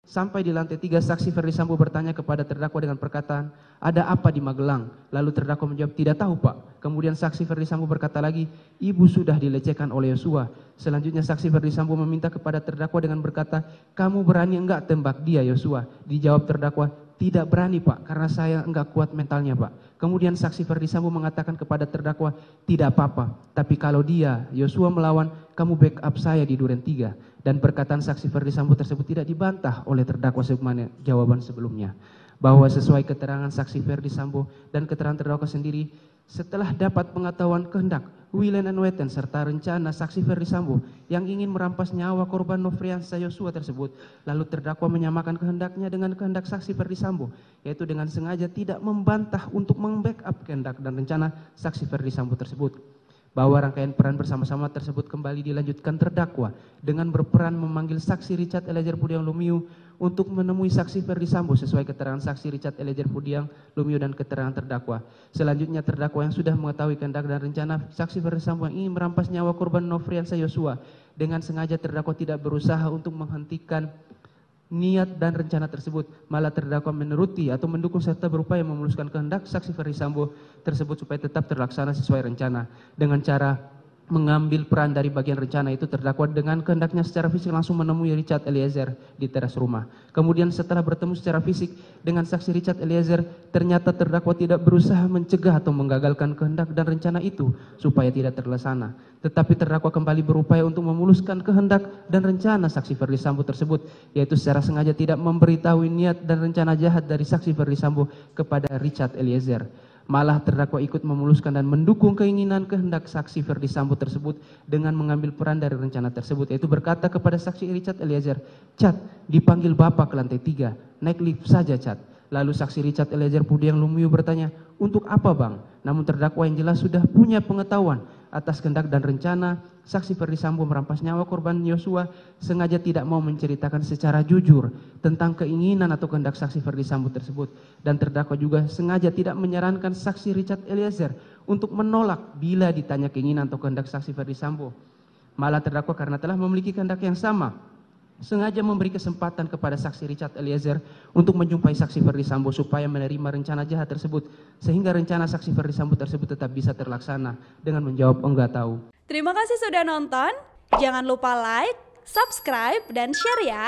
Sampai di lantai 3 saksi Ferdi Sambo bertanya kepada terdakwa dengan perkataan, ada apa di Magelang? Lalu terdakwa menjawab, tidak tahu Pak. Kemudian saksi Ferdi Sambo berkata lagi, ibu sudah dilecehkan oleh Yosua. Selanjutnya saksi Ferdi Sambo meminta kepada terdakwa dengan berkata, kamu berani enggak tembak dia Yosua? Dijawab terdakwa, tidak berani Pak, karena saya enggak kuat mentalnya Pak. Kemudian saksi Ferdi Sambo mengatakan kepada terdakwa, tidak apa-apa, tapi kalau dia Yosua melawan, kamu backup saya di Duren 3. Dan perkataan saksi Ferdi Sambo tersebut tidak dibantah oleh terdakwa sebagaimana jawaban sebelumnya. Bahwa sesuai keterangan saksi Ferdi Sambo dan keterangan terdakwa sendiri, setelah dapat pengetahuan kehendak, willen and weten serta rencana saksi Ferdi Sambo yang ingin merampas nyawa korban Nofriansah Yosua tersebut, lalu terdakwa menyamakan kehendaknya dengan kehendak saksi Ferdi Sambo, yaitu dengan sengaja tidak membantah untuk membackup kehendak dan rencana saksi Ferdi Sambo tersebut. Bahwa rangkaian peran bersama-sama tersebut kembali dilanjutkan terdakwa dengan berperan memanggil saksi Richard Eliezer Pudiang Lumiu untuk menemui saksi Ferdi Sambo sesuai keterangan saksi Richard Eliezer Pudiang Lumiu dan keterangan terdakwa. Selanjutnya terdakwa yang sudah mengetahui kehendak dan rencana saksi Ferdi Sambo yang ingin merampas nyawa korban Nofriansah Yosua, dengan sengaja terdakwa tidak berusaha untuk menghentikan niat dan rencana tersebut, malah terdakwa menuruti atau mendukung serta berupaya memuluskan kehendak saksi Ferdi Sambo tersebut supaya tetap terlaksana sesuai rencana. Dengan cara mengambil peran dari bagian rencana itu, terdakwa dengan kehendaknya secara fisik langsung menemui Richard Eliezer di teras rumah. Kemudian setelah bertemu secara fisik dengan saksi Richard Eliezer, ternyata terdakwa tidak berusaha mencegah atau menggagalkan kehendak dan rencana itu supaya tidak terlaksana. Tetapi terdakwa kembali berupaya untuk memuluskan kehendak dan rencana saksi Ferdi Sambo tersebut, yaitu secara sengaja tidak memberitahu niat dan rencana jahat dari saksi Ferdi Sambo kepada Richard Eliezer. Malah terdakwa ikut memuluskan dan mendukung keinginan kehendak saksi Ferdi Sambo tersebut dengan mengambil peran dari rencana tersebut, yaitu berkata kepada saksi Richard Eliezer, Cat, dipanggil Bapak ke lantai 3, naik lift saja Cat. Lalu saksi Richard Eliezer Pudiang Lumiu bertanya, untuk apa Bang? Namun terdakwa yang jelas sudah punya pengetahuan atas kehendak dan rencana saksi Ferdi Sambo merampas nyawa korban Yosua, sengaja tidak mau menceritakan secara jujur tentang keinginan atau kehendak saksi Ferdi Sambo tersebut. Dan terdakwa juga sengaja tidak menyarankan saksi Richard Eliezer untuk menolak bila ditanya keinginan atau kehendak saksi Ferdi Sambo. Malah terdakwa karena telah memiliki kehendak yang sama, sengaja memberi kesempatan kepada saksi Richard Eliezer untuk menjumpai saksi Ferdi Sambo supaya menerima rencana jahat tersebut, sehingga rencana saksi Ferdi Sambo tersebut tetap bisa terlaksana dengan menjawab enggak tahu. Terima kasih sudah nonton, jangan lupa like, subscribe, dan share ya.